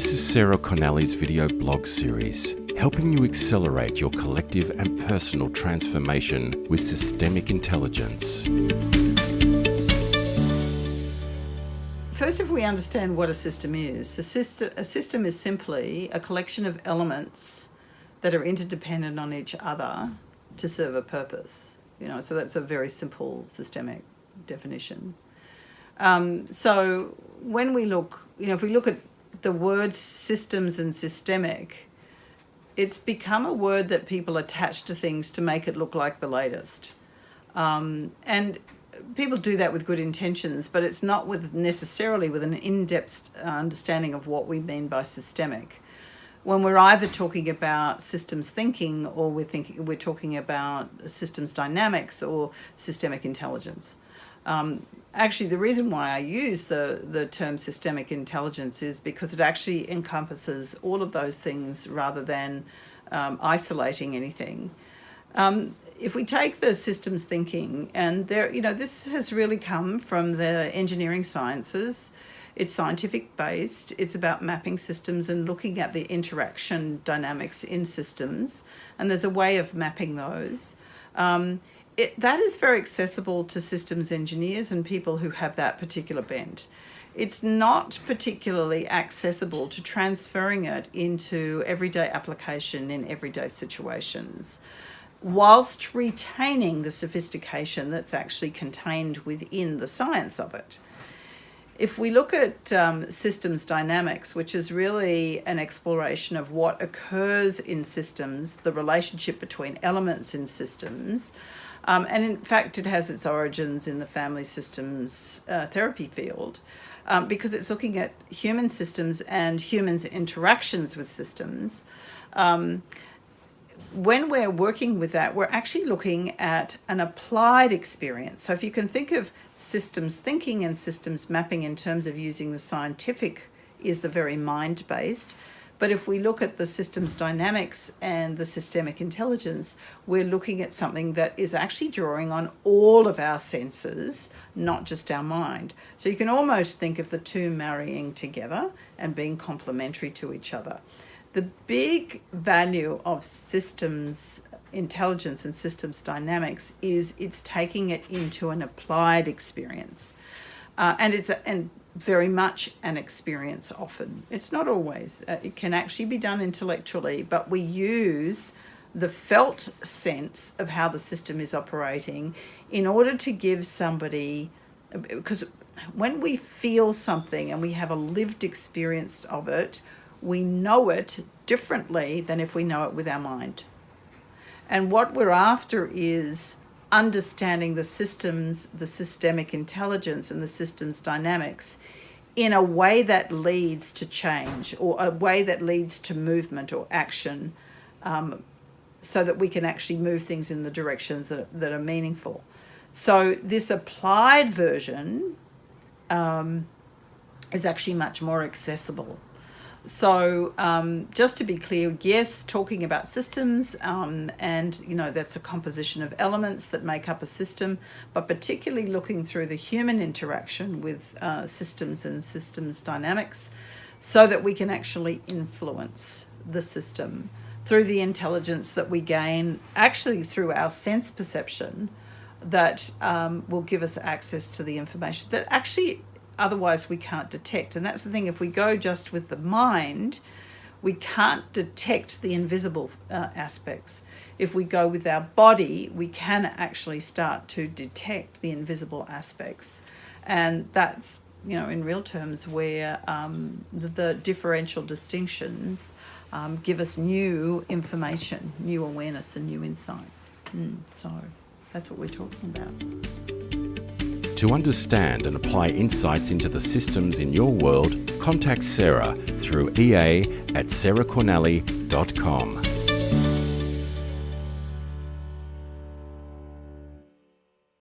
This is Sarah Connelly's video blog series, helping you accelerate your collective and personal transformation with systemic intelligence. First, if we understand what a system is, a system is simply a collection of elements that are interdependent on each other to serve a purpose. So that's a very simple systemic definition. So when we look, if we look at the words systems and systemic, it's become a word that people attach to things to make it look like the latest. And people do that with good intentions, but it's not necessarily with an in-depth understanding of what we mean by systemic. When we're either talking about systems thinking or we're talking about systems dynamics or systemic intelligence. Actually, the reason why I use the term systemic intelligence is because it actually encompasses all of those things rather than isolating anything. If we take the systems thinking, and this has really come from the engineering sciences. It's scientific based. It's about mapping systems and looking at the interaction dynamics in systems. And there's a way of mapping those. That is very accessible to systems engineers and people who have that particular bent. It's not particularly accessible to transferring it into everyday application in everyday situations, whilst retaining the sophistication that's actually contained within the science of it. If we look at systems dynamics, which is really an exploration of what occurs in systems, the relationship between elements in systems, and in fact it has its origins in the family systems therapy field, because it's looking at human systems and humans' interactions with systems. When we're working with that, we're actually looking at an applied experience. So if you can think of systems thinking and systems mapping in terms of using the scientific is the very mind-based. But if we look at the systems dynamics and the systemic intelligence, we're looking at something that is actually drawing on all of our senses, not just our mind. So you can almost think of the two marrying together and being complementary to each other. The big value of systems intelligence and systems dynamics is it's taking it into an applied experience. And it's very much an experience often. It's not always. It can actually be done intellectually, but we use the felt sense of how the system is operating in order to give somebody, because when we feel something and we have a lived experience of it, we know it differently than if we know it with our mind. And what we're after is understanding the systems, the systemic intelligence and the systems dynamics in a way that leads to change or a way that leads to movement or action, so that we can actually move things in the directions that are meaningful. So this applied version is actually much more accessible. So just to be clear, yes, talking about systems, and that's a composition of elements that make up a system, but particularly looking through the human interaction with systems and systems dynamics, so that we can actually influence the system through the intelligence that we gain actually through our sense perception that will give us access to the information that actually otherwise we can't detect. And that's the thing, if we go just with the mind, we can't detect the invisible aspects. If we go with our body, we can actually start to detect the invisible aspects. And that's, in real terms, where the differential distinctions give us new information, new awareness and new insight. So that's what we're talking about. To understand and apply insights into the systems in your world, contact Sarah through ea@sarahconnelly.com.